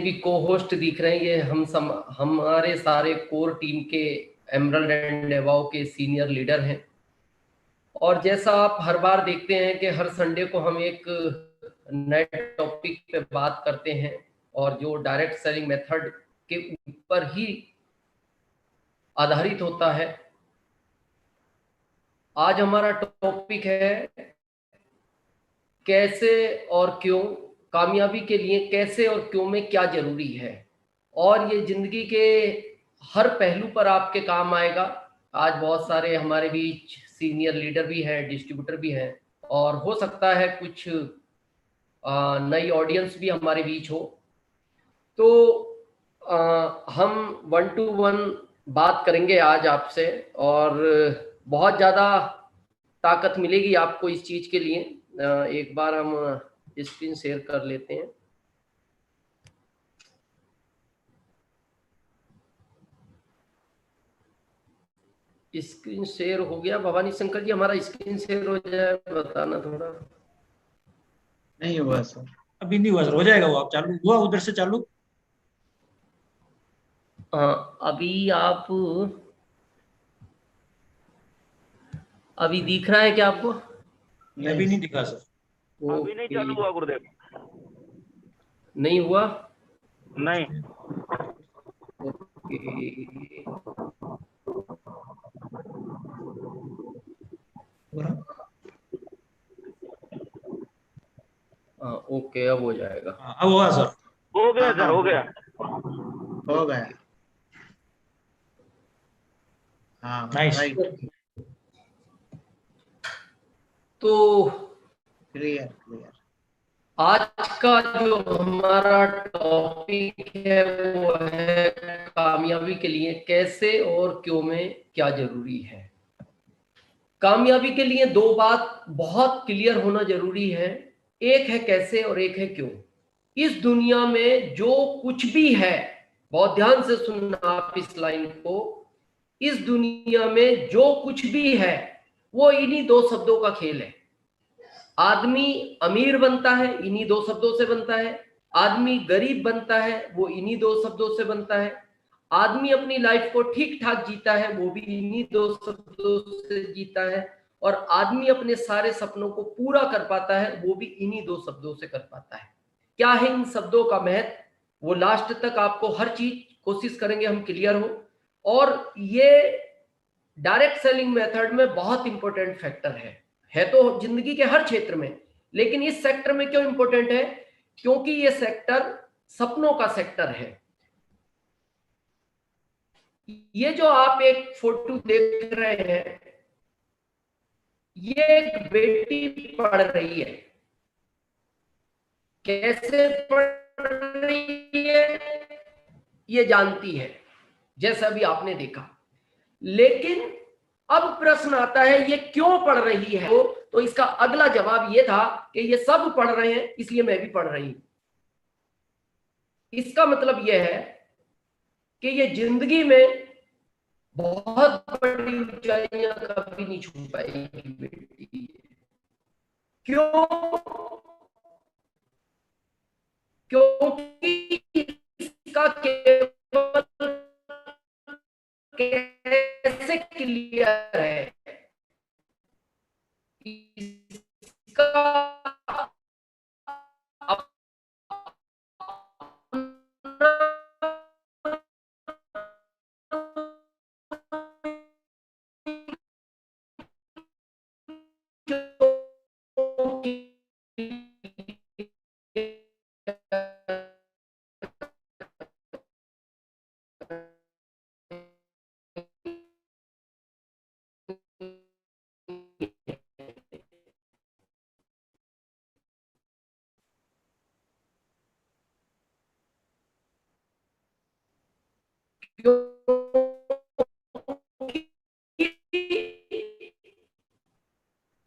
भी को होस्ट दिख रहे हैं, ये हमारे सारे कोर टीम के एमरल्ड एंड नेवाओ के सीनियर लीडर हैं। और जैसा आप हर बार देखते हैं कि हर संडे को हम एक नए टॉपिक पे बात करते हैं और जो डायरेक्ट सेलिंग मेथड के ऊपर ही आधारित होता है। आज हमारा टॉपिक है कैसे और क्यों, कामयाबी के लिए कैसे और क्यों में क्या जरूरी है, और ये जिंदगी के हर पहलू पर आपके काम आएगा। आज बहुत सारे हमारे बीच सीनियर लीडर भी हैं, डिस्ट्रीब्यूटर भी हैं, और हो सकता है कुछ नई ऑडियंस भी हमारे बीच हो। तो हम 1 to 1 बात करेंगे आज आपसे, और बहुत ज़्यादा ताकत मिलेगी आपको इस चीज़ के लिए। एक बार हम स्क्रीन शेयर कर लेते हैं। स्क्रीन शेयर हो गया भवानी शंकर जी? हमारा स्क्रीन शेयर हो जाए, बताना थोड़ा। नहीं हुआ सर, अभी नहीं हुआ सर, हो जाएगा वो। आप चालू हुआ उधर से चालू? अभी आप अभी दिख रहा है क्या आपको? अभी नहीं दिखा सर। अभी नहीं चालू हुआ गुरुदेव। नहीं हुआ? नहीं। ओके, ओके, अब हो जाएगा। हाँ, अब हुआ सर। हो गया सर, हो गया। हो गया। हाँ नाइस। राइट, तो क्लियर क्लियर। आज का जो हमारा टॉपिक है वो है कामयाबी के लिए कैसे और क्यों में क्या जरूरी है। कामयाबी के लिए दो बात बहुत क्लियर होना जरूरी है, एक है कैसे और एक है क्यों। इस दुनिया में जो कुछ भी है, बहुत ध्यान से सुनना आप इस लाइन को, इस दुनिया में जो कुछ भी है वो इन्हीं दो शब्दों का खेल है। आदमी अमीर बनता है, इन्हीं दो शब्दों से बनता है। आदमी गरीब बनता है, वो इन्हीं दो शब्दों से बनता है। आदमी अपनी लाइफ को ठीक ठाक जीता है, वो भी इन्हीं दो शब्दों से जीता है। और आदमी अपने सारे सपनों को पूरा कर पाता है, वो भी इन्हीं दो शब्दों से कर पाता है। क्या है इन शब्दों का महत्व, वो लास्ट तक आपको हर चीज कोशिश करेंगे हम क्लियर हो। और ये डायरेक्ट सेलिंग मेथड में बहुत इंपॉर्टेंट फैक्टर है तो जिंदगी के हर क्षेत्र में, लेकिन इस सेक्टर में क्यों इंपॉर्टेंट है? क्योंकि ये सेक्टर सपनों का सेक्टर है। ये जो आप एक फोटो देख रहे हैं, ये एक बेटी पढ़ रही है। कैसे पढ़ रही है ये जानती है, जैसा भी आपने देखा। लेकिन अब प्रश्न आता है ये क्यों पढ़ रही है? तो इसका अगला जवाब ये था कि ये सब पढ़ रहे हैं इसलिए मैं भी पढ़ रही हूं। इसका मतलब यह है कि ये जिंदगी में बहुत बड़ी ऊंचाइयां कभी नहीं छू पाएगी बेटी। क्यों? क्योंकि इसका केवल कैसे क्लियर है, इसका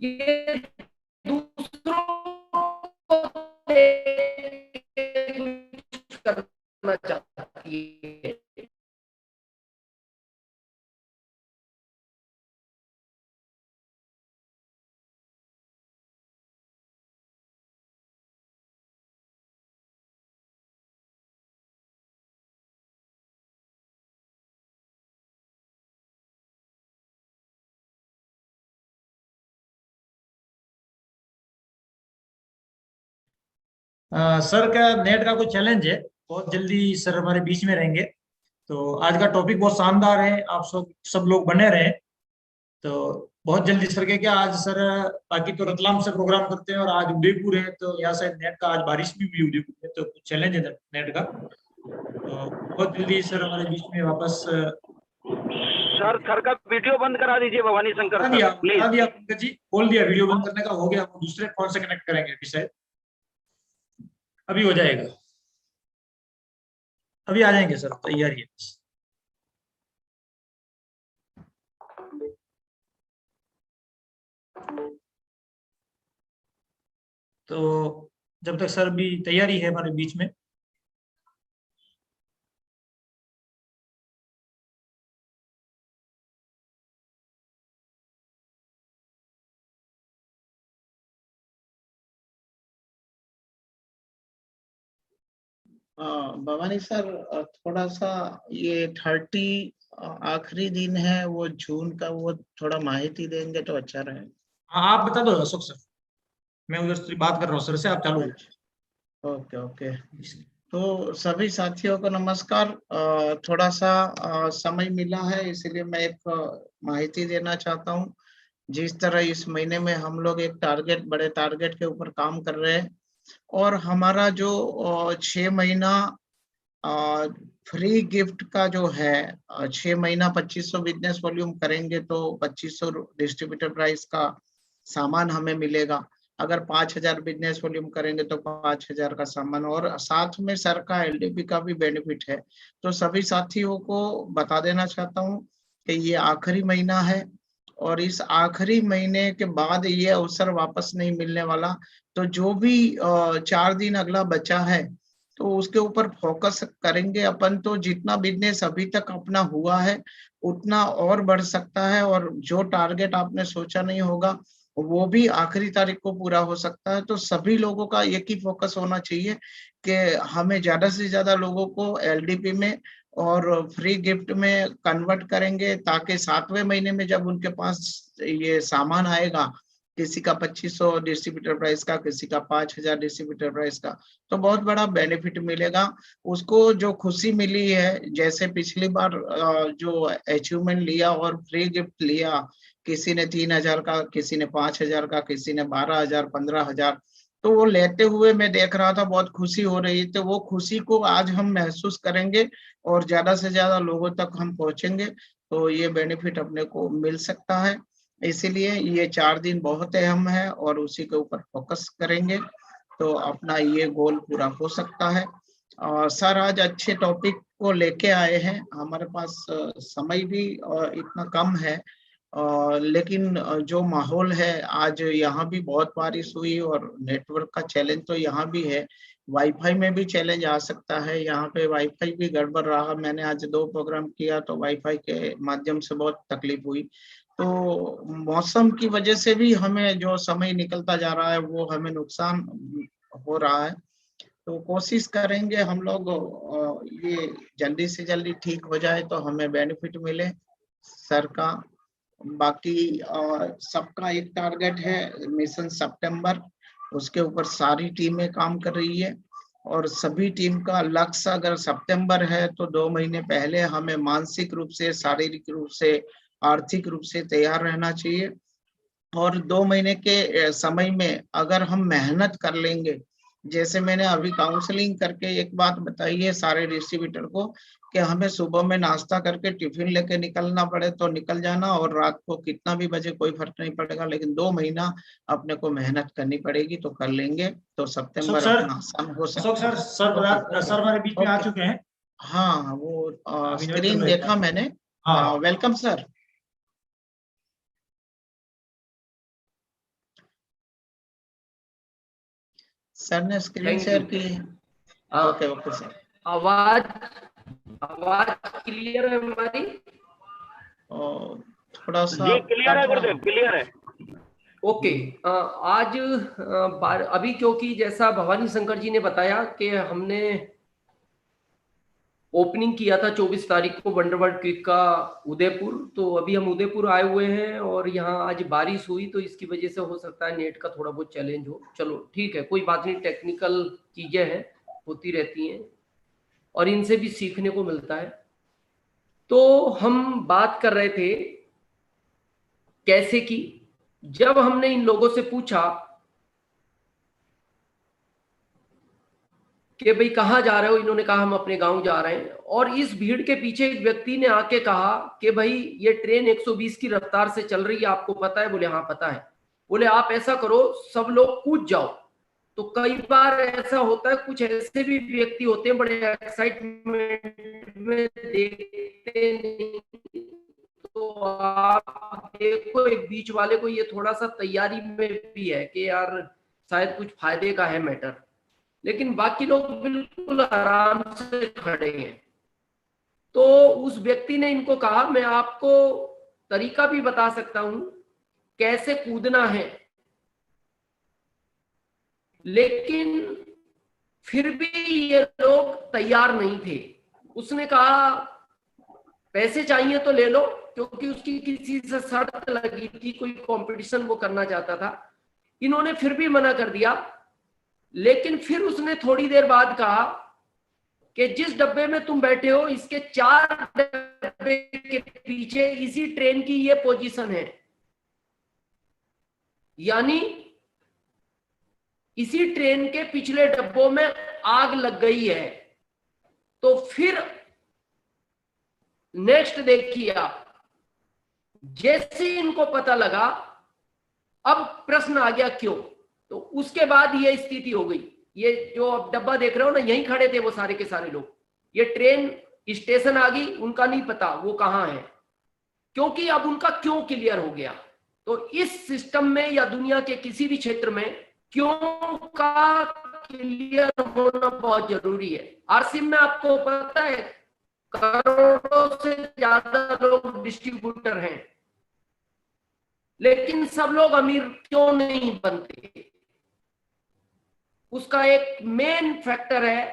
ये दूसरों को करना चाहती है। सर का नेट का कुछ चैलेंज है, बहुत जल्दी सर हमारे बीच में रहेंगे। तो आज का टॉपिक बहुत शानदार है, आप सब लोग बने रहे। तो बहुत जल्दी सर के क्या आज सर, बाकी तो रतलाम से प्रोग्राम करते हैं और आज उदयपुर है, तो यहाँ से नेट का आज बारिश भी हुई उदयपुर में, तो कुछ चैलेंज है नेट का। तो बहुत जल्दी सर हमारे बीच में वापस सर का वीडियो बंद करा दीजिए भवानी शंकर करा सर, प्लीज। दिया पंकज जी, बोल दिया वीडियो बंद करने का, हो गया। वो दूसरे फोन से कनेक्ट करेंगे अभी, शायद अभी हो जाएगा, अभी आ जाएंगे सर, तैयारी है। तो जब तक सर भी तैयारी है हमारे बीच में। भवानी सर, थोड़ा सा ये 30 आखिरी दिन है वो जून का, वो थोड़ा माहिती देंगे तो अच्छा रहेगा। हाँ आप बता दो अशोक सर, मैं उधर से बात कर रहा हूँ सर से, आप चालू ओके ओके। तो सभी साथियों को नमस्कार। थोड़ा सा समय मिला है, इसलिए मैं एक माहिती देना चाहता हूँ। जिस तरह इस महीने में हम लोग एक बड़े टारगेट के ऊपर काम कर रहे हैं, और हमारा जो 6 महीना फ्री गिफ्ट का जो है, 6 महीना 2500 बिजनेस वॉल्यूम करेंगे तो 2500 डिस्ट्रीब्यूटर प्राइस का सामान हमें मिलेगा। अगर 5000 बिजनेस वॉल्यूम करेंगे तो 5000 का सामान, और साथ में सर का एलडीपी का भी बेनिफिट है। तो सभी साथियों को बता देना चाहता हूँ कि ये आखिरी महीना है, और इस आखिरी महीने के बाद ये अवसर वापस नहीं मिलने वाला। तो जो भी 4 दिन अगला बचा है, तो उसके ऊपर फोकस करेंगे अपन। तो जितना बिजनेस अभी तक अपना हुआ है उतना और बढ़ सकता है, और जो टारगेट आपने सोचा नहीं होगा वो भी आखिरी तारीख को पूरा हो सकता है। तो सभी लोगों का एक ही फोकस होना चाहिए कि हमें ज्यादा से ज्यादा लोगों को एलडीपी में और फ्री गिफ्ट में कन्वर्ट करेंगे, ताकि 7वें महीने में जब उनके पास ये सामान आएगा, किसी का 2500 डिस्ट्रीब्यूटर प्राइस का, किसी का 5000 डिस्ट्रीब्यूटर प्राइस का, तो बहुत बड़ा बेनिफिट मिलेगा उसको। जो खुशी मिली है, जैसे पिछली बार जो अचीवमेंट लिया और फ्री गिफ्ट लिया, किसी ने 3000 का, किसी ने 5000 का, किसी ने 12000, 15000, तो वो लेते हुए मैं देख रहा था, बहुत खुशी हो रही। तो वो खुशी को आज हम महसूस करेंगे और ज्यादा से ज्यादा लोगों तक हम पहुंचेंगे, तो ये बेनिफिट अपने को मिल सकता है। इसीलिए ये 4 दिन बहुत अहम है और उसी के ऊपर फोकस करेंगे तो अपना ये गोल पूरा हो सकता है। और सर आज अच्छे टॉपिक को लेके आए हैं। हमारे पास समय भी इतना कम है, लेकिन जो माहौल है, आज यहाँ भी बहुत बारिश हुई और नेटवर्क का चैलेंज तो यहाँ भी है। वाईफाई में भी चैलेंज आ सकता है, यहाँ पे वाईफाई भी गड़बड़ रहा। मैंने आज 2 प्रोग्राम किया तो वाईफाई के माध्यम से बहुत तकलीफ हुई। तो मौसम की वजह से भी हमें जो समय निकलता जा रहा है वो हमें नुकसान हो रहा है। तो कोशिश करेंगे हम लोग ये जल्दी से जल्दी ठीक हो जाए तो हमें बेनिफिट मिले सर का। बाकी सबका एक टारगेट है, मिशन सितंबर, उसके ऊपर सारी टीमें काम कर रही है। और सभी टीम का लक्ष्य अगर सितंबर है तो 2 महीने पहले हमें मानसिक रूप से, शारीरिक रूप से, आर्थिक रूप से तैयार रहना चाहिए। और 2 महीने के समय में अगर हम मेहनत कर लेंगे, जैसे मैंने अभी काउंसलिंग करके एक बात बताई है सारे डिस्ट्रीब्यूटर को, कि हमें सुबह में नाश्ता करके टिफिन लेके निकलना पड़े तो निकल जाना, और रात को कितना भी बजे कोई फर्क नहीं पड़ेगा, लेकिन 2 महीना अपने को मेहनत करनी पड़ेगी तो कर लेंगे तो अशोक सितंबर सर। अपना आसान हो अशोक सकता सर, है। सर हमारे बीच में आ चुके हैं। हाँ, वो अभी ज्वाइन कर स्क्रीन रहे देखा हैं। मैंने। हाँ वेलकम सर। सर ने स्क्रीन थैंक यू। शेयर की है। Okay okay sir. आवाज आवाज क्लियर है हमारी? और थोड़ा सा जी क्लियर है कट रहा गुरुदेव, क्लियर है। ओके। आज अभी क्योंकि जैसा भवानी शंकर जी ने बताया कि हमने ओपनिंग किया था 24 तारीख को वंडरवर्ल्ड क्विक का उदयपुर। तो अभी हम उदयपुर आए हुए हैं और यहाँ आज बारिश हुई, तो इसकी वजह से हो सकता है नेट का थोड़ा बहुत चैलेंज हो। चलो ठीक है, कोई बात नहीं, टेक्निकल चीजें हैं, होती रहती हैं और इनसे भी सीखने को मिलता है। तो हम बात कर रहे थे कैसे की, जब हमने इन लोगों से पूछा कि भाई कहाँ जा रहे हो, इन्होंने कहा हम अपने गांव जा रहे हैं। और इस भीड़ के पीछे एक व्यक्ति ने आके कहा कि भाई ये ट्रेन 120 की रफ्तार से चल रही है, आपको पता है? बोले हाँ पता है। बोले आप ऐसा करो, सब लोग कूद जाओ। तो कई बार ऐसा होता है, कुछ ऐसे भी व्यक्ति होते हैं बड़े एक्साइटमेंट में देखते नहीं, तो आप देखो एक बीच वाले को ये थोड़ा सा तैयारी में भी है कि यार शायद कुछ फायदे का है मैटर, लेकिन बाकी लोग बिल्कुल आराम से खड़े हैं। तो उस व्यक्ति ने इनको कहा मैं आपको तरीका भी बता सकता हूं कैसे कूदना है, लेकिन फिर भी ये लोग तैयार नहीं थे। उसने कहा पैसे चाहिए तो ले लो, क्योंकि उसकी किसी से शर्त लगी थी, कोई कंपटीशन वो करना चाहता था। इन्होंने फिर भी मना कर दिया, लेकिन फिर उसने थोड़ी देर बाद कहा कि जिस डब्बे में तुम बैठे हो इसके 4 डब्बे के पीछे इसी ट्रेन की ये पोजीशन है, यानी इसी ट्रेन के पिछले डब्बों में आग लग गई है। तो फिर नेक्स्ट देखिए आप, जैसे इनको पता लगा, अब प्रश्न आ गया क्यों, तो उसके बाद ये स्थिति हो गई। ये जो आप डब्बा देख रहे हो ना, यहीं खड़े थे वो सारे के सारे लोग। ये ट्रेन स्टेशन आ गई, उनका नहीं पता वो कहां है, क्योंकि अब उनका क्यों क्लियर हो गया। तो इस सिस्टम में या दुनिया के किसी भी क्षेत्र में क्यों का क्लियर होना बहुत जरूरी है। आरसीएम में आपको पता है करोड़ों से ज्यादा लोग डिस्ट्रीब्यूटर हैं, लेकिन सब लोग अमीर क्यों नहीं बनते? उसका एक मेन फैक्टर है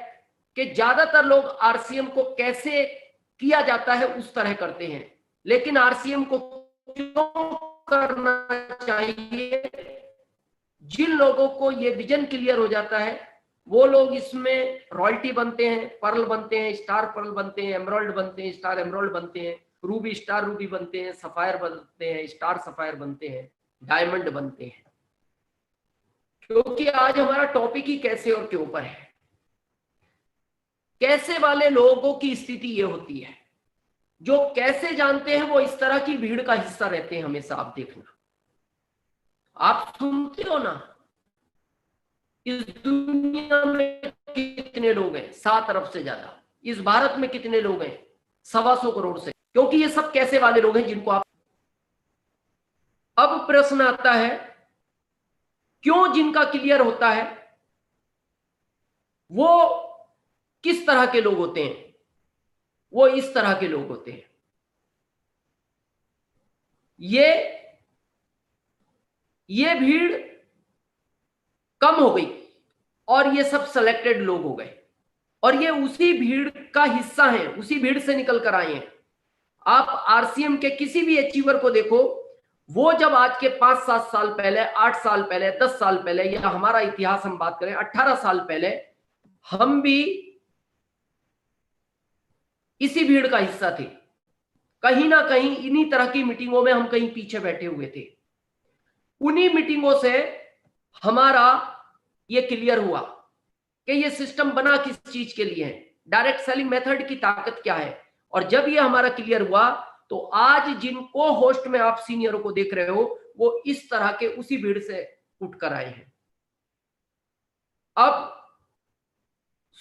कि ज्यादातर लोग आरसीएम को कैसे किया जाता है उस तरह करते हैं, लेकिन आरसीएम को क्यों करना चाहिए, जिन लोगों को ये विजन क्लियर हो जाता है वो लोग इसमें रॉयल्टी बनते हैं, पर्ल बनते हैं, स्टार पर्ल बनते हैं, एमराल्ड बनते हैं, स्टार एमराल्ड बनते हैं, रूबी स्टार रूबी बनते हैं, सफायर बनते हैं, स्टार सफायर बनते हैं, डायमंड बनते हैं। क्योंकि आज हमारा टॉपिक ही कैसे और क्यों पर है। कैसे वाले लोगों की स्थिति ये होती है, जो कैसे जानते हैं वो इस तरह की भीड़ का हिस्सा रहते हैं हमेशा। आप देखना, आप सुनते हो ना, इस दुनिया में कितने लोग हैं? 7 अरब से ज्यादा। इस भारत में कितने लोग हैं? 125 करोड़ से। क्योंकि ये सब कैसे वाले लोग हैं जिनको आप, अब प्रश्न आता है क्यों जिनका क्लियर होता है वो किस तरह के लोग होते हैं? वो इस तरह के लोग होते हैं। ये भीड़ कम हो गई और ये सब सिलेक्टेड लोग हो गए, और ये उसी भीड़ का हिस्सा हैं, उसी भीड़ से निकल कर आए हैं। आप आरसीएम के किसी भी अचीवर को देखो, वो जब आज के 5-7 साल पहले, 8 साल पहले, 10 साल पहले, या हमारा इतिहास हम बात करें 18 साल पहले, हम भी इसी भीड़ का हिस्सा थे। कहीं ना कहीं इन्हीं तरह की मीटिंगों में हम कहीं पीछे बैठे हुए थे। उन्हीं मीटिंगों से हमारा ये क्लियर हुआ कि ये सिस्टम बना किस चीज के लिए है, डायरेक्ट सेलिंग मेथड की ताकत क्या है। और जब ये हमारा क्लियर हुआ तो आज जिनको होस्ट में आप सीनियरों को देख रहे हो वो इस तरह के उसी भीड़ से उठकर आए हैं। अब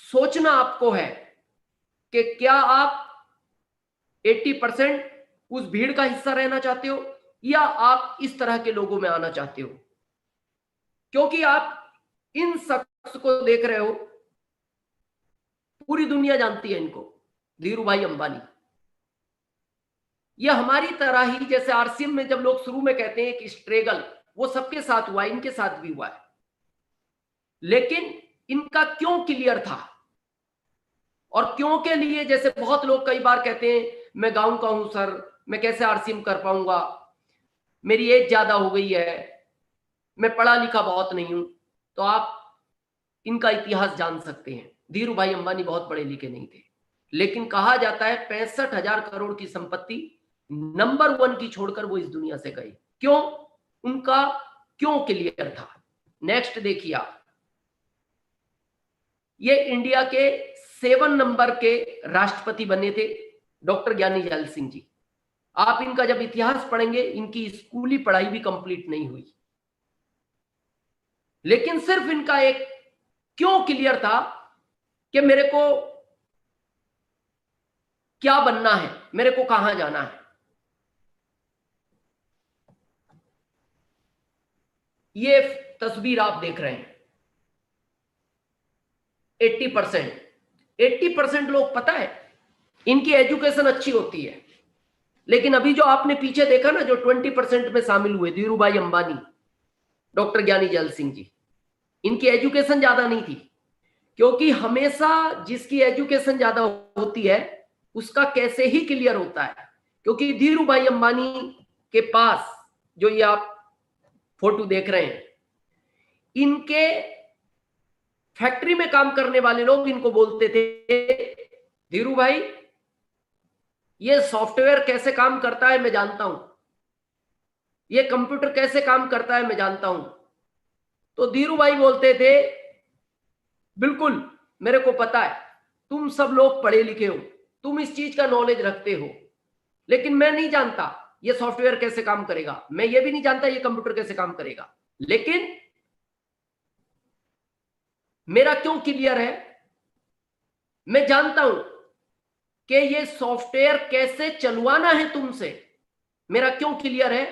सोचना आपको है कि क्या आप 80% उस भीड़ का हिस्सा रहना चाहते हो या आप इस तरह के लोगों में आना चाहते हो। क्योंकि आप इन शख्स को देख रहे हो, पूरी दुनिया जानती है इनको, धीरू भाई अंबानी। यह हमारी तरह ही, जैसे आरसीएम में जब लोग शुरू में कहते हैं कि स्ट्रगल, वो सबके साथ हुआ, इनके साथ भी हुआ है। लेकिन इनका क्यों क्लियर था? और क्यों के लिए, जैसे बहुत लोग कई बार कहते हैं मैं गांव का हूं सर, मैं कैसे आरसीएम कर पाऊंगा, मेरी एज ज्यादा हो गई है, मैं पढ़ा लिखा बहुत नहीं हूं। तो आप इनका इतिहास जान सकते हैं। धीरू भाई अंबानी बहुत पढ़े लिखे नहीं थे, लेकिन कहा जाता है 65,000 करोड़ की संपत्ति नंबर 1 की छोड़कर वो इस दुनिया से गए। क्यों? उनका क्यों क्लियर था। नेक्स्ट देखिए आप, ये इंडिया के 7 नंबर के राष्ट्रपति बने थे डॉक्टर ज्ञानी जैल सिंह जी। आप इनका जब इतिहास पढ़ेंगे, इनकी स्कूली पढ़ाई भी कंप्लीट नहीं हुई, लेकिन सिर्फ इनका एक क्यों क्लियर था कि मेरे को क्या बनना है, मेरे को कहां जाना है। ये तस्वीर आप देख रहे हैं, 80% लोग, पता है इनकी एजुकेशन अच्छी होती है, लेकिन अभी जो आपने पीछे देखा ना, जो 20% में शामिल हुए, धीरू भाई अंबानी, डॉक्टर ज्ञानी जैल सिंह जी, इनकी एजुकेशन ज्यादा नहीं थी। क्योंकि हमेशा जिसकी एजुकेशन ज्यादा होती है उसका कैसे ही क्लियर होता है। क्योंकि धीरू भाई अंबानी के पास जो ये आप फोटो देख रहे हैं, इनके फैक्ट्री में काम करने वाले लोग इनको बोलते थे, धीरू भाई ये सॉफ्टवेयर कैसे काम करता है मैं जानता हूं, ये कंप्यूटर कैसे काम करता है मैं जानता हूं। तो धीरू भाई बोलते थे, बिल्कुल मेरे को पता है, तुम सब लोग पढ़े लिखे हो, तुम इस चीज का नॉलेज रखते हो, लेकिन मैं नहीं जानता ये सॉफ्टवेयर कैसे काम करेगा, मैं ये भी नहीं जानता ये कंप्यूटर कैसे काम करेगा, लेकिन मेरा क्यों क्लियर है, मैं जानता हूं कि ये सॉफ्टवेयर कैसे चलवाना है तुमसे। मेरा क्यों क्लियर है,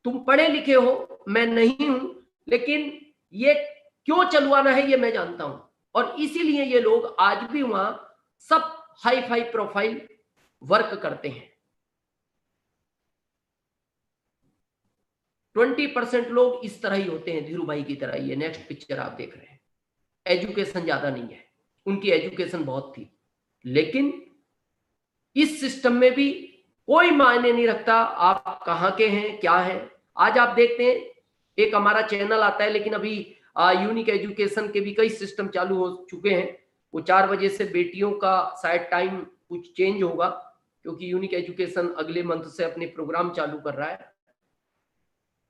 तुम पढ़े लिखे हो, मैं नहीं हूं, लेकिन ये क्यों चलवाना है ये मैं जानता हूं। और इसीलिए ये लोग आज भी वहां सब हाई फाई प्रोफाइल वर्क करते हैं। 20% लोग इस तरह ही होते हैं, धीरू भाई की तरह ही है। नेक्स्ट पिक्चर आप देख रहे हैं, एजुकेशन ज्यादा नहीं है, उनकी एजुकेशन बहुत थी, लेकिन इस सिस्टम में भी कोई मायने नहीं रखता आप कहां के हैं क्या हैं। आज आप देखते हैं एक हमारा चैनल आता है, लेकिन अभी यूनिक एजुकेशन के भी कई सिस्टम चालू हो चुके हैं। वो 4 बजे से बेटियों का शायद टाइम कुछ चेंज होगा, क्योंकि यूनिक एजुकेशन अगले मंथ से अपने प्रोग्राम चालू कर रहा है।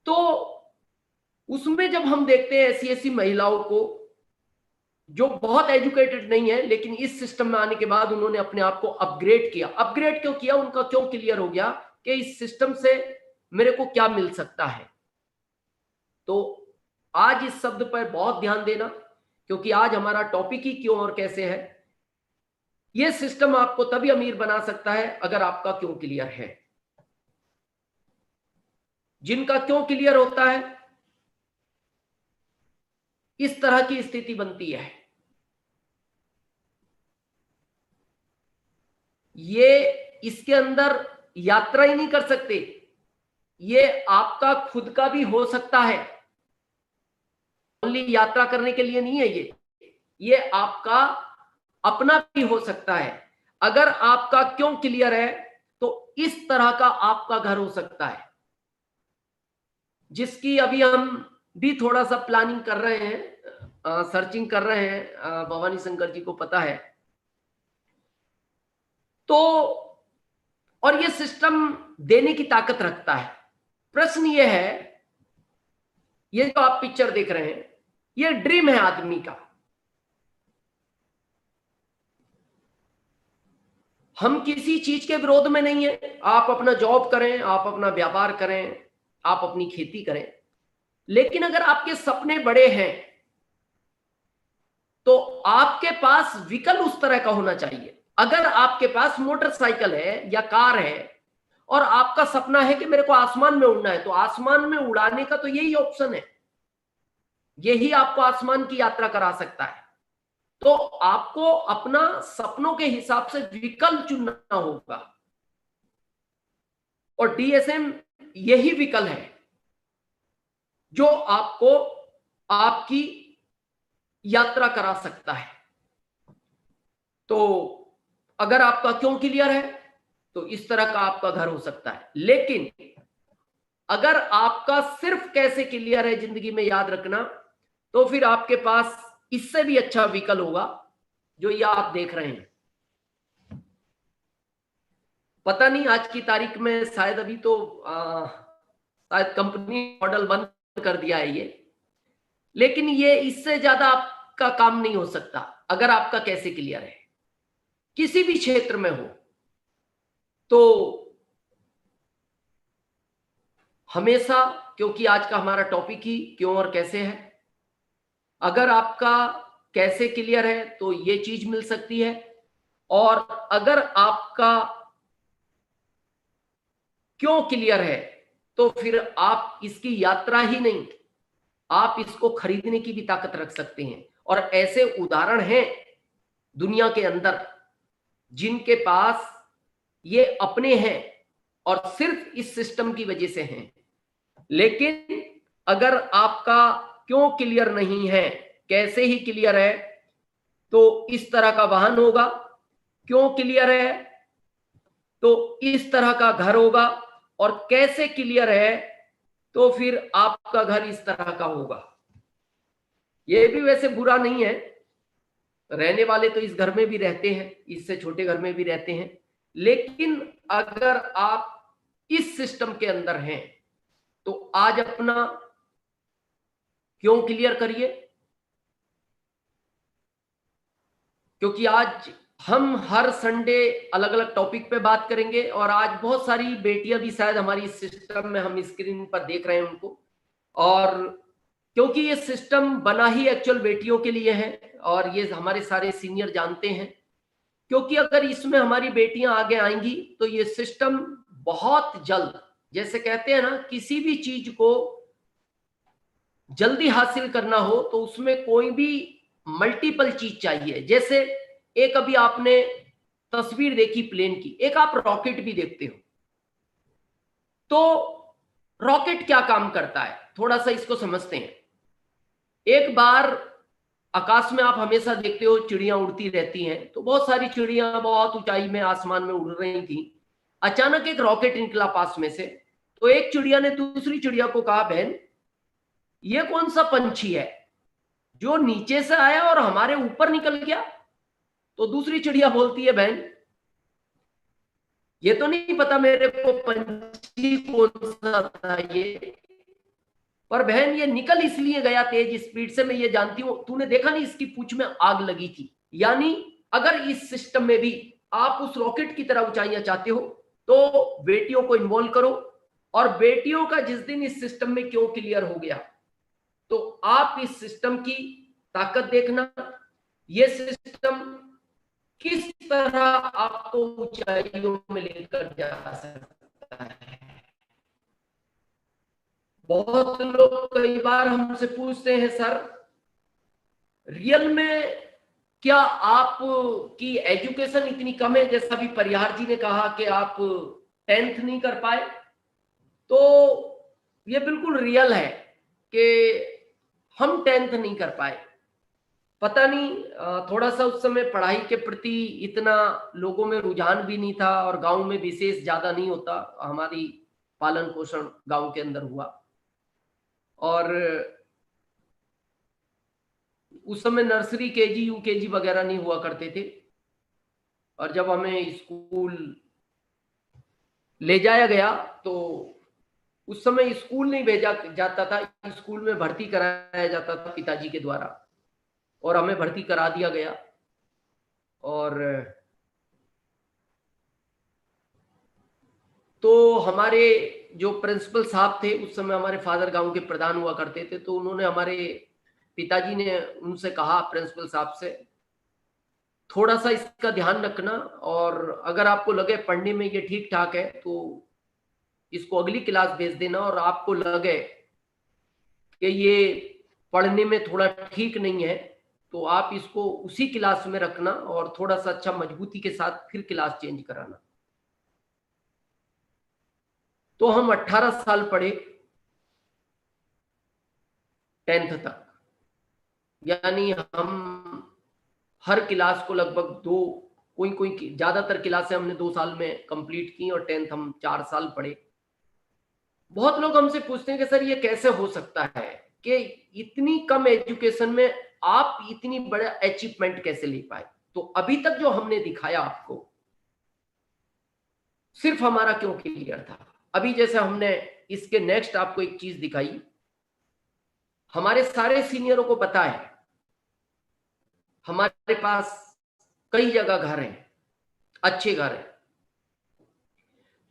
तो उसमें जब हम देखते हैं ऐसी महिलाओं को जो बहुत एजुकेटेड नहीं है, लेकिन इस सिस्टम में आने के बाद उन्होंने अपने आप को अपग्रेड किया। अपग्रेड क्यों किया, उनका क्यों क्लियर हो गया कि इस सिस्टम से मेरे को क्या मिल सकता है। तो आज इस शब्द पर बहुत ध्यान देना, क्योंकि आज हमारा टॉपिक ही क्यों और कैसे है। यह सिस्टम आपको तभी अमीर बना सकता है अगर आपका क्यों क्लियर है। जिनका क्यों क्लियर होता है, इस तरह की स्थिति बनती है। ये इसके अंदर यात्रा ही नहीं कर सकते, ये आपका खुद का भी हो सकता है, ओनली यात्रा करने के लिए नहीं है ये आपका अपना भी हो सकता है। अगर आपका क्यों क्लियर है तो इस तरह का आपका घर हो सकता है, जिसकी अभी हम भी थोड़ा सा प्लानिंग कर रहे हैं, सर्चिंग कर रहे हैं, भवानी शंकर जी को पता है। तो और ये सिस्टम देने की ताकत रखता है। प्रश्न ये है, ये जो आप पिक्चर देख रहे हैं, ये ड्रीम है आदमी का। हम किसी चीज के विरोध में नहीं है, आप अपना जॉब करें, आप अपना व्यापार करें, आप अपनी खेती करें, लेकिन अगर आपके सपने बड़े हैं तो आपके पास विकल्प उस तरह का होना चाहिए। अगर आपके पास मोटरसाइकिल है या कार है और आपका सपना है कि मेरे को आसमान में उड़ना है, तो आसमान में उड़ाने का तो यही ऑप्शन है, यही आपको आसमान की यात्रा करा सकता है। तो आपको अपना सपनों के हिसाब से विकल्प चुनना होगा, और डीएसएम यही विकल्प है जो आपको आपकी यात्रा करा सकता है। तो अगर आपका क्यों क्लियर है तो इस तरह का आपका घर हो सकता है। लेकिन अगर आपका सिर्फ कैसे क्लियर है जिंदगी में, याद रखना, तो फिर आपके पास इससे भी अच्छा व्हीकल होगा जो ये आप देख रहे हैं। पता नहीं आज की तारीख में, शायद अभी तो शायद कंपनी मॉडल बंद कर दिया है ये, लेकिन ये इससे ज्यादा आपका काम नहीं हो सकता अगर आपका कैसे क्लियर है किसी भी क्षेत्र में हो। तो हमेशा, क्योंकि आज का हमारा टॉपिक ही क्यों और कैसे है, अगर आपका कैसे क्लियर है तो ये चीज मिल सकती है, और अगर आपका क्यों क्लियर है तो फिर आप इसकी यात्रा ही नहीं, आप इसको खरीदने की भी ताकत रख सकते हैं। और ऐसे उदाहरण हैं दुनिया के अंदर जिनके पास ये अपने हैं और सिर्फ इस सिस्टम की वजह से हैं। लेकिन अगर आपका क्यों क्लियर नहीं है, कैसे ही क्लियर है, तो इस तरह का वाहन होगा, क्यों क्लियर है तो इस तरह का घर होगा, और कैसे क्लियर है तो फिर आपका घर इस तरह का होगा। ये भी वैसे बुरा नहीं है, रहने वाले तो इस घर में भी रहते हैं, इससे छोटे घर में भी रहते हैं, लेकिन अगर आप इस सिस्टम के अंदर हैं तो आज अपना क्यों क्लियर करिए, क्योंकि आज हम हर संडे अलग अलग टॉपिक पे बात करेंगे। और आज बहुत सारी बेटियां भी शायद हमारी इस सिस्टम में, हम स्क्रीन पर देख रहे हैं उनको, और क्योंकि ये सिस्टम बना ही एक्चुअल बेटियों के लिए है, और ये हमारे सारे सीनियर जानते हैं, क्योंकि अगर इसमें हमारी बेटियां आगे आएंगी तो ये सिस्टम बहुत जल्द, जैसे कहते हैं ना, किसी भी चीज को जल्दी हासिल करना हो तो उसमें कोई भी मल्टीपल चीज चाहिए। जैसे एक अभी आपने तस्वीर देखी प्लेन की, एक आप रॉकेट भी देखते हो, तो रॉकेट क्या काम करता है थोड़ा सा इसको समझते हैं। एक बार आकाश में आप हमेशा देखते हो चिड़ियां उड़ती रहती हैं, तो बहुत सारी चिड़ियां बहुत ऊंचाई में आसमान में उड़ रही थी। अचानक एक रॉकेट निकला पास में से, तो एक चिड़िया ने दूसरी चिड़िया को कहा, बहन ये कौन सा पंछी है जो नीचे से आया और हमारे ऊपर निकल गया? तो दूसरी चिड़िया बोलती है, बहन ये तो नहीं पता मेरे को पंछी कौन सा था ये, पर बहन ये निकल इसलिए गया तेज स्पीड से, मैं ये जानती हूं, तूने देखा नहीं इसकी पूंछ में आग लगी थी। यानी अगर इस सिस्टम में भी आप उस रॉकेट की तरह ऊंचाइयां चाहते हो तो बेटियों को इन्वॉल्व करो, और बेटियों का जिस दिन इस सिस्टम में क्यों क्लियर हो गया तो आप इस सिस्टम की ताकत देखना, ये सिस्टम किस तरह आपको ऊंचाइयों में लेकर जा सकता है। बहुत लोग कई बार हमसे पूछते हैं, सर रियल में क्या आप की एजुकेशन इतनी कम है, जैसा भी परिहार जी ने कहा कि आप 10th नहीं कर पाए, तो ये बिल्कुल रियल है कि हम 10th नहीं कर पाए। पता नहीं, थोड़ा सा उस समय पढ़ाई के प्रति इतना लोगों में रुझान भी नहीं था, और गांव में विशेष ज्यादा नहीं होता, हमारी पालन पोषण गांव के अंदर हुआ, और उस समय नर्सरी केजी यूकेजी वगैरह नहीं हुआ करते थे। और जब हमें स्कूल ले जाया गया तो उस समय स्कूल नहीं भेजा जाता था, स्कूल में भर्ती कराया जाता था पिताजी के द्वारा, और हमें भर्ती करा दिया गया। और तो हमारे जो प्रिंसिपल साहब थे उस समय, हमारे फादर गांव के प्रधान हुआ करते थे, तो उन्होंने, हमारे पिताजी ने उनसे कहा प्रिंसिपल साहब से, थोड़ा सा इसका ध्यान रखना, और अगर आपको लगे पढ़ने में ये ठीक ठाक है तो इसको अगली क्लास भेज देना, और आपको लगे कि ये पढ़ने में थोड़ा ठीक नहीं है तो आप इसको उसी क्लास में रखना, और थोड़ा सा अच्छा मजबूती के साथ फिर क्लास चेंज कराना। तो हम 18 साल पढ़े 10th तक, यानी हम हर क्लास को लगभग कोई ज्यादातर क्लासें हमने 2 साल में कंप्लीट की और 10th हम 4 साल पढ़े। बहुत लोग हमसे पूछते हैं कि सर ये कैसे हो सकता है कि इतनी कम एजुकेशन में आप इतनी बड़ा अचीवमेंट कैसे ले पाए। तो अभी तक जो हमने दिखाया आपको सिर्फ हमारा क्यों क्लियर था। अभी जैसे हमने इसके नेक्स्ट आपको एक चीज दिखाई, हमारे सारे सीनियरों को पता है हमारे पास कई जगह घर हैं, अच्छे घर हैं,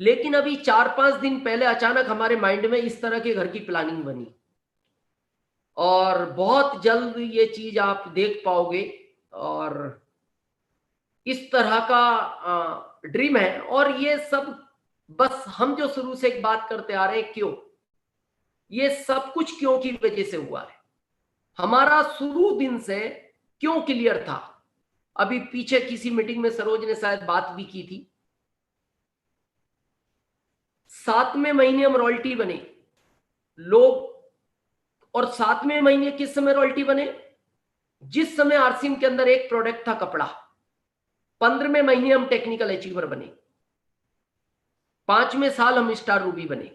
लेकिन अभी 4-5 दिन पहले अचानक हमारे माइंड में इस तरह के घर की प्लानिंग बनी और बहुत जल्द ये चीज आप देख पाओगे और इस तरह का ड्रीम है। और ये सब बस हम जो शुरू से एक बात करते आ रहे हैं, क्यों, ये सब कुछ क्यों की वजह से हुआ है। हमारा शुरू दिन से क्यों क्लियर था। अभी पीछे किसी मीटिंग में सरोज ने शायद बात भी की थी, 7वें महीने हम रॉयल्टी बने लोग। और 7वें महीने किस समय रॉयल्टी बने, जिस समय आरसीएम के अंदर एक प्रोडक्ट था कपड़ा। 15वें महीने हम टेक्निकल अचीवर बने, 5वें साल हम स्टार रूबी बने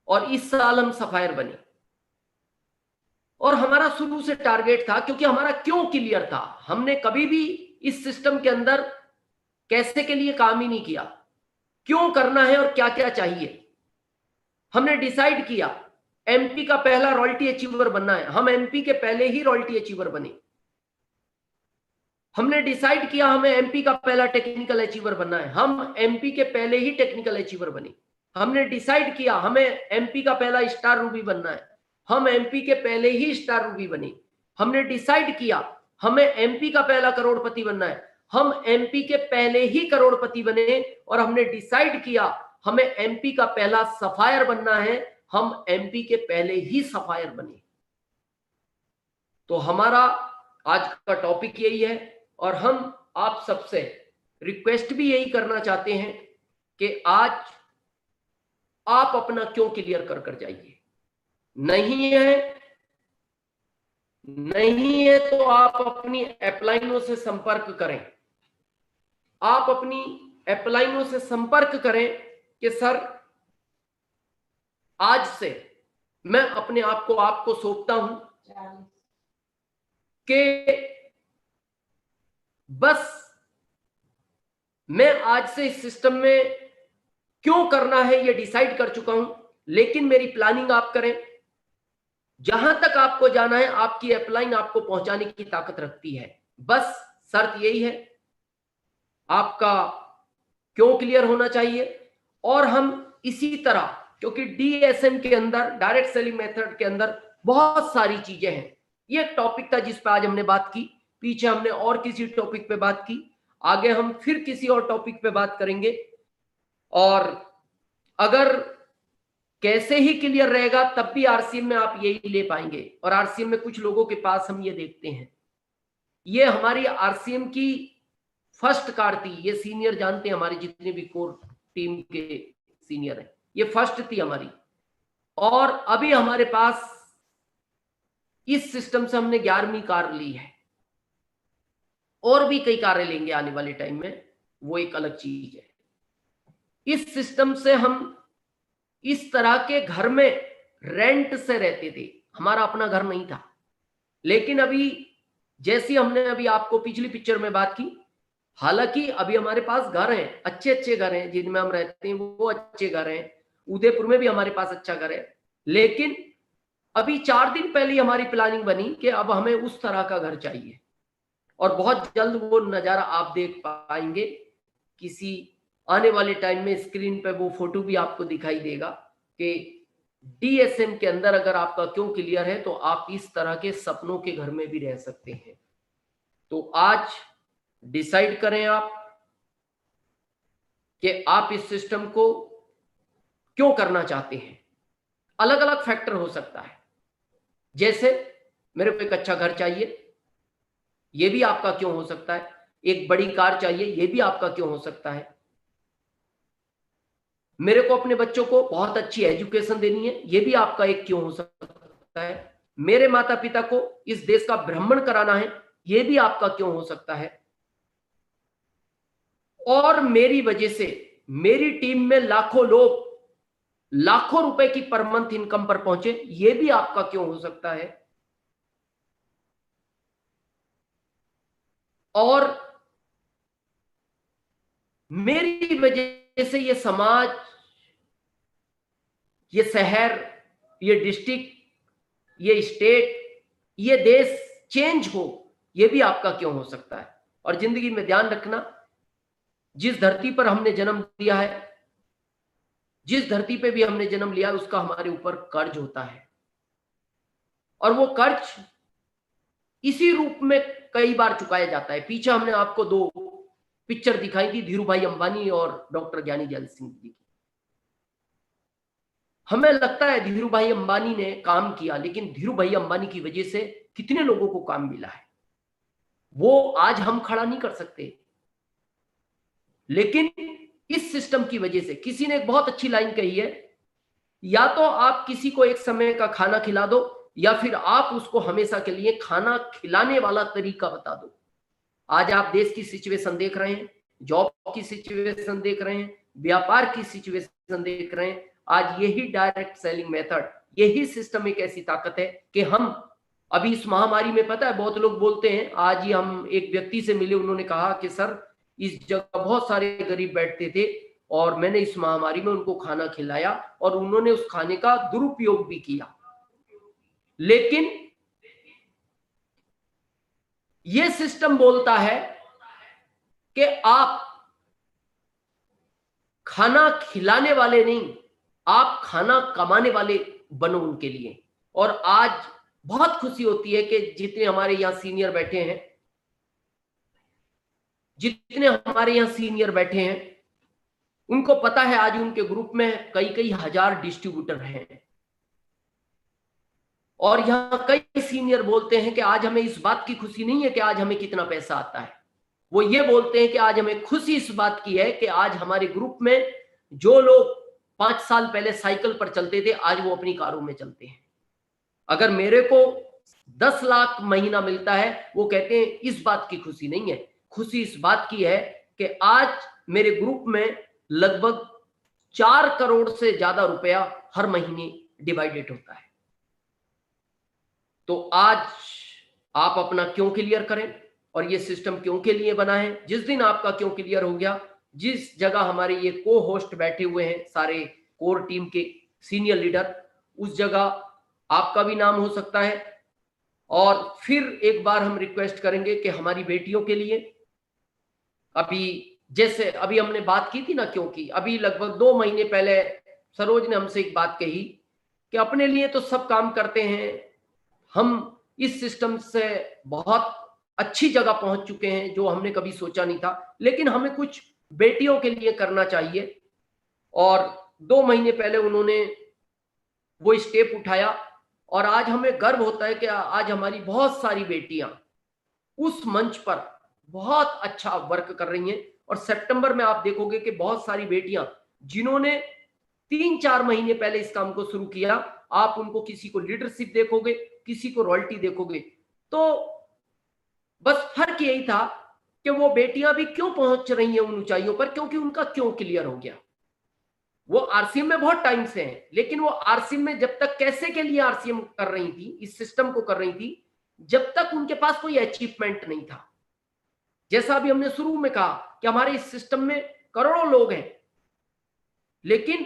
और इस साल हम सफायर बने। और हमारा शुरू से टारगेट था, क्योंकि हमारा क्यों क्लियर था। हमने कभी भी इस सिस्टम के अंदर कैसे के लिए काम ही नहीं किया, क्यों करना है और क्या क्या चाहिए। हमने डिसाइड किया एमपी का पहला रॉयल्टी अचीवर बनना है, हम एमपी के पहले ही रॉयल्टी अचीवर बने। हमने डिसाइड किया हमें एमपी का पहला टेक्निकल अचीवर बनना है, हम एमपी के पहले ही टेक्निकल अचीवर बने। हमने डिसाइड किया हमें एमपी का पहला स्टार रूबी बनना है, हम एमपी के पहले ही स्टार रूबी बने। हमने डिसाइड किया हमें एमपी का पहला करोड़पति बनना है, हम एमपी के पहले ही करोड़पति बने। और हमने डिसाइड किया हमें एमपी का पहला सफायर बनना है, हम एमपी के पहले ही सफायर बने। तो हमारा आज का टॉपिक यही है और हम आप सबसे रिक्वेस्ट भी यही करना चाहते हैं कि आज आप अपना क्यों क्लियर कर जाइए। नहीं है तो आप अपनी अपलाइनों से संपर्क करें। आप अपनी अपलाइनों से संपर्क करें कि सर आज से मैं अपने आप को आपको सौंपता हूं कि बस मैं आज से इस सिस्टम में क्यों करना है ये डिसाइड कर चुका हूं, लेकिन मेरी प्लानिंग आप करें। जहां तक आपको जाना है आपकी अपलाइन आपको पहुंचाने की ताकत रखती है। बस शर्त यही है आपका क्यों क्लियर होना चाहिए। और हम इसी तरह, क्योंकि डीएसएम के अंदर डायरेक्ट सेलिंग मेथड के अंदर बहुत सारी चीजें हैं। ये एक टॉपिक था जिस पे आज हमने बात की, पीछे हमने और किसी टॉपिक पे बात की, आगे हम फिर किसी और टॉपिक पे बात करेंगे। और अगर कैसे ही क्लियर रहेगा तब भी आरसीएम में आप यही ले पाएंगे। और आरसीएम में कुछ लोगों के पास हम ये देखते हैं, ये हमारी आरसीएम की फर्स्ट कार थी। ये सीनियर जानते हैं, हमारे जितने भी कोर टीम के सीनियर हैं, ये फर्स्ट थी हमारी। और अभी हमारे पास इस सिस्टम से हमने 11वीं कार ली है और भी कई कारें लेंगे आने वाले टाइम में, वो एक अलग चीज है। इस सिस्टम से हम इस तरह के घर में रेंट से रहते थे, हमारा अपना घर नहीं था। लेकिन अभी जैसी हमने अभी आपको पिछली पिक्चर में बात की, हालांकि अभी हमारे पास घर हैं, अच्छे अच्छे घर हैं जिनमें हम रहते हैं, वो अच्छे घर हैं। उदयपुर में भी हमारे पास अच्छा घर है, लेकिन अभी 4 दिन पहले हमारी प्लानिंग बनी कि अब हमें उस तरह का घर चाहिए। और बहुत जल्द वो नजारा आप देख पाएंगे, किसी आने वाले टाइम में स्क्रीन पे वो फोटो भी आपको दिखाई देगा कि डीएसएम के अंदर अगर आपका क्यों क्लियर है तो आप इस तरह के सपनों के घर में भी रह सकते हैं। तो आज डिसाइड करें आप कि आप इस सिस्टम को क्यों करना चाहते हैं। अलग अलग फैक्टर हो सकता है, जैसे मेरे को एक अच्छा घर चाहिए, ये भी आपका क्यों हो सकता है। एक बड़ी कार चाहिए, ये भी आपका क्यों हो सकता है। मेरे को अपने बच्चों को बहुत अच्छी एजुकेशन देनी है, ये भी आपका एक क्यों हो सकता है। मेरे माता पिता को इस देश का भ्रमण कराना है, ये भी आपका क्यों हो सकता है। और मेरी वजह से मेरी टीम में लाखों लोग लाखों रुपए की पर मंथ इनकम पर पहुंचे, ये भी आपका क्यों हो सकता है? और मेरी वजह से ये समाज, ये शहर, ये डिस्ट्रिक्ट, ये स्टेट, ये देश चेंज हो, ये भी आपका क्यों हो सकता है? और जिंदगी में ध्यान रखना, जिस धरती पर हमने जन्म लिया है, जिस धरती पे भी हमने जन्म लिया, उसका हमारे ऊपर कर्ज होता है, और वो कर्ज इसी रूप में कई बार चुकाया जाता है। पीछे हमने आपको 2 पिक्चर दिखाई थी, धीरू भाई अंबानी और डॉक्टर ज्ञानी जैल सिंह जी की। हमें लगता है धीरू भाई अंबानी ने काम किया, लेकिन धीरू भाई अंबानी की वजह से कितने लोगों को काम मिला है, वो आज हम खड़ा नहीं कर सकते। लेकिन इस सिस्टम की वजह से, किसी ने एक बहुत अच्छी लाइन कही है, या तो आप किसी को एक समय का खाना खिला दो, या फिर आप उसको हमेशा के लिए खाना खिलाने वाला तरीका बता दो। आज आप देश की सिचुएशन देख रहे हैं, जॉब की सिचुएशन देख रहे हैं, व्यापार की सिचुएशन देख रहे हैं। आज यही डायरेक्ट सेलिंग मेथड, यही सिस्टम एक ऐसी ताकत है कि हम अभी इस महामारी में, पता है बहुत लोग बोलते हैं, आज ही हम एक व्यक्ति से मिले, उन्होंने कहा कि सर इस जगह बहुत सारे गरीब बैठते थे और मैंने इस महामारी में उनको खाना खिलाया और उन्होंने उस खाने का दुरुपयोग भी किया। लेकिन यह सिस्टम बोलता है कि आप खाना खिलाने वाले नहीं, आप खाना कमाने वाले बनो उनके लिए। और आज बहुत खुशी होती है कि जितने हमारे यहां सीनियर बैठे हैं, उनको पता है आज उनके ग्रुप में कई हजार डिस्ट्रीब्यूटर हैं, और यहां कई सीनियर बोलते हैं कि आज हमें इस बात की खुशी नहीं है कि आज हमें कितना पैसा आता है, वो ये बोलते हैं कि आज हमें खुशी इस बात की है कि आज हमारे ग्रुप में जो लोग 5 साल पहले साइकिल पर चलते थे, आज वो अपनी कारों में चलते हैं। अगर मेरे को 10 लाख महीना मिलता है, वो कहते हैं इस बात की खुशी नहीं है, खुशी इस बात की है कि आज मेरे ग्रुप में लगभग 4 करोड़ से ज्यादा रुपया हर महीने डिवाइडेड होता है। तो आज आप अपना क्यों क्लियर करें, और ये सिस्टम क्यों के लिए बना है। जिस दिन आपका क्यों क्लियर हो गया, जिस जगह हमारे ये को होस्ट बैठे हुए हैं, सारे कोर टीम के सीनियर लीडर, उस जगह आपका भी नाम हो सकता है। और फिर एक बार हम रिक्वेस्ट करेंगे कि हमारी बेटियों के लिए, अभी जैसे अभी हमने बात की थी ना, क्योंकि अभी लगभग 2 महीने पहले सरोज ने हमसे एक बात कही कि अपने लिए तो सब काम करते हैं, हम इस सिस्टम से बहुत अच्छी जगह पहुंच चुके हैं जो हमने कभी सोचा नहीं था, लेकिन हमें कुछ बेटियों के लिए करना चाहिए। और 2 महीने पहले उन्होंने वो स्टेप उठाया, और आज हमें गर्व होता है कि आज हमारी बहुत सारी बेटियां उस मंच पर बहुत अच्छा वर्क कर रही हैं। और सितंबर में आप देखोगे कि बहुत सारी बेटियां जिन्होंने 3-4 महीने पहले इस काम को शुरू किया, आप उनको किसी को लीडरशिप देखोगे, किसी को रॉयल्टी देखोगे। तो बस फर्क यही था कि वो बेटियां भी क्यों पहुंच रही हैं उन ऊंचाइयों पर, क्योंकि उनका क्यों क्लियर हो गया। वो आरसीएम में बहुत टाइम से हैं, लेकिन वो आरसीएम में जब तक कैसे के लिए आरसीएम कर रही थी, इस सिस्टम को कर रही थी, जब तक उनके पास कोई अचीवमेंट नहीं था। जैसा अभी हमने शुरू में कहा कि हमारे इस सिस्टम में करोड़ों लोग हैं, लेकिन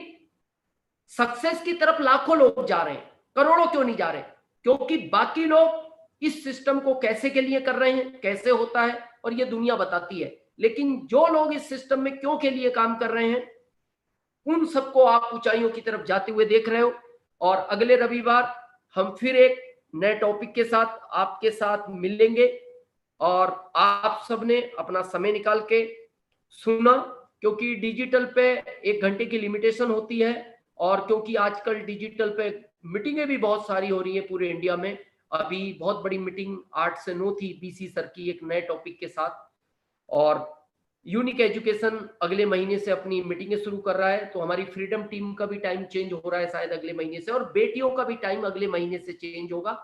सक्सेस की तरफ लाखों लोग जा रहे हैं, करोड़ों क्यों नहीं जा रहे? क्योंकि बाकी लोग इस सिस्टम को कैसे के लिए कर रहे हैं, कैसे होता है, और ये दुनिया बताती है। लेकिन जो लोग इस सिस्टम में क्यों के लिए काम कर रहे हैं, उन सबको आप ऊंचाइयों की तरफ जाते हुए देख रहे हो। और अगले रविवार हम फिर एक नए टॉपिक के साथ आपके साथ मिलेंगे, और आप सबने अपना समय निकाल के सुना, क्योंकि डिजिटल पे 1 घंटे की लिमिटेशन होती है, और क्योंकि आजकल डिजिटल पे मीटिंगें भी बहुत सारी हो रही है पूरे इंडिया में। अभी बहुत बड़ी मीटिंग 8 से 9 थी बीसी सर की एक नए टॉपिक के साथ, और यूनिक एजुकेशन अगले महीने से अपनी मीटिंगें शुरू कर रहा है। तो हमारी फ्रीडम टीम का भी टाइम चेंज हो रहा है शायद अगले महीने से, और बेटियों का भी टाइम अगले महीने से चेंज होगा।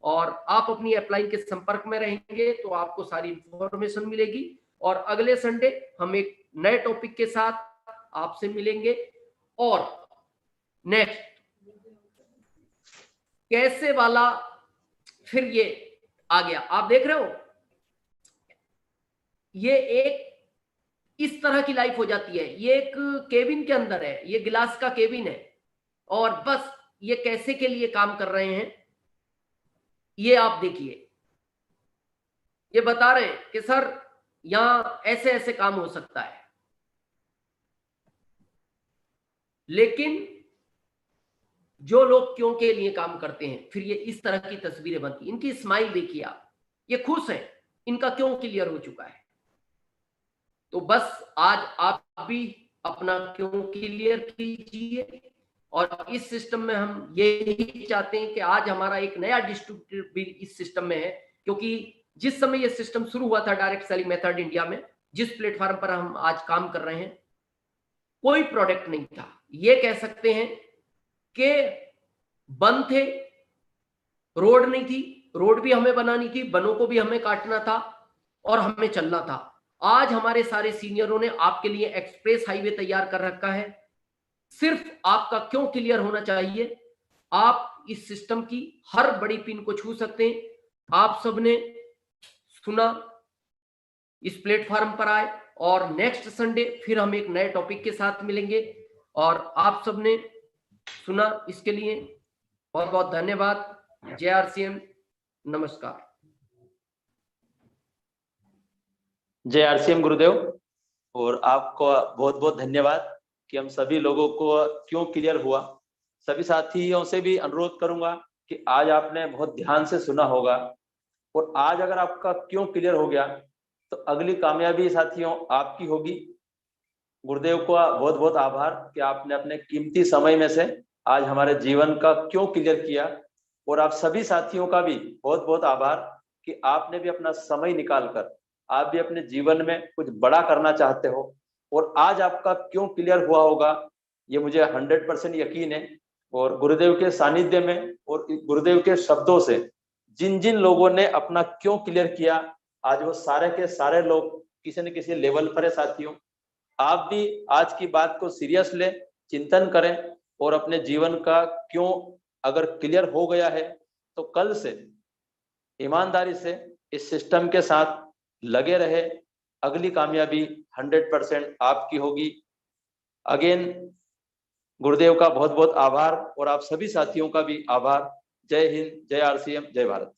और आप अपनी अपलाइन के संपर्क में रहेंगे तो आपको सारी इंफॉर्मेशन मिलेगी। और अगले संडे हम एक नए टॉपिक के साथ आपसे मिलेंगे। और नेक्स्ट कैसे वाला फिर ये आ गया, आप देख रहे हो, ये एक इस तरह की लाइफ हो जाती है। ये एक केबिन के अंदर है, ये गिलास का केबिन है, और बस ये कैसे के लिए काम कर रहे हैं ये आप देखिए। ये बता रहे हैं कि सर यहां ऐसे ऐसे काम हो सकता है, लेकिन जो लोग क्यों के लिए काम करते हैं फिर ये इस तरह की तस्वीरें बनती। इनकी स्माइल देखिए आप, ये खुश हैं, इनका क्यों क्लियर हो चुका है। तो बस आज आप भी अपना क्यों क्लियर कीजिए, और इस सिस्टम में हम यही चाहते हैं कि आज हमारा एक नया डिस्ट्रीब्यूटर भी इस सिस्टम में है, क्योंकि जिस समय ये सिस्टम शुरू हुआ था डायरेक्ट सेलिंग मेथड इंडिया में, जिस प्लेटफॉर्म पर हम आज काम कर रहे हैं, कोई प्रोडक्ट नहीं था। ये कह सकते हैं कि बन थे, रोड नहीं थी, रोड भी हमें बनानी थी, बनों को भी हमें काटना था और हमें चलना था। आज हमारे सारे सीनियरों ने आपके लिए एक्सप्रेस हाईवे तैयार कर रखा है। सिर्फ आपका क्यों क्लियर होना चाहिए। आप इस सिस्टम की हर बड़ी पिन को छू सकते हैं। आप सबने सुना, इस प्लेटफॉर्म पर आए, और नेक्स्ट संडे फिर हम एक नए टॉपिक के साथ मिलेंगे। और आप सबने सुना, इसके लिए बहुत बहुत धन्यवाद। जय आरसीएम, नमस्कार। जय आरसीएम गुरुदेव, और आपको बहुत बहुत धन्यवाद कि हम सभी लोगों को क्यों क्लियर हुआ। सभी साथियों से भी अनुरोध करूंगा कि आज आपने बहुत ध्यान से सुना होगा, और आज अगर आपका क्यों क्लियर हो गया तो अगली कामयाबी साथियों आपकी होगी। गुरुदेव का बहुत बहुत आभार कि आपने अपने कीमती समय में से आज हमारे जीवन का क्यों क्लियर किया, और आप सभी साथियों का भी बहुत बहुत आभार कि आपने भी अपना समय निकालकर आप भी अपने जीवन में कुछ बड़ा करना चाहते हो, और आज आपका क्यों क्लियर हुआ होगा ये मुझे 100% यकीन है। और गुरुदेव के सानिध्य में और गुरुदेव के शब्दों से जिन जिन लोगों ने अपना क्यों क्लियर किया, आज वो सारे के सारे लोग किसी न किसी लेवल पर है। साथियों, आप भी आज की बात को सीरियस ले, चिंतन करें, और अपने जीवन का क्यों अगर क्लियर हो गया है तो कल से ईमानदारी से इस सिस्टम के साथ लगे रहे। अगली कामयाबी 100% आपकी होगी। अगेन गुरुदेव का बहुत बहुत आभार, और आप सभी साथियों का भी आभार। जय हिंद, जय आरसीएम, जय भारत।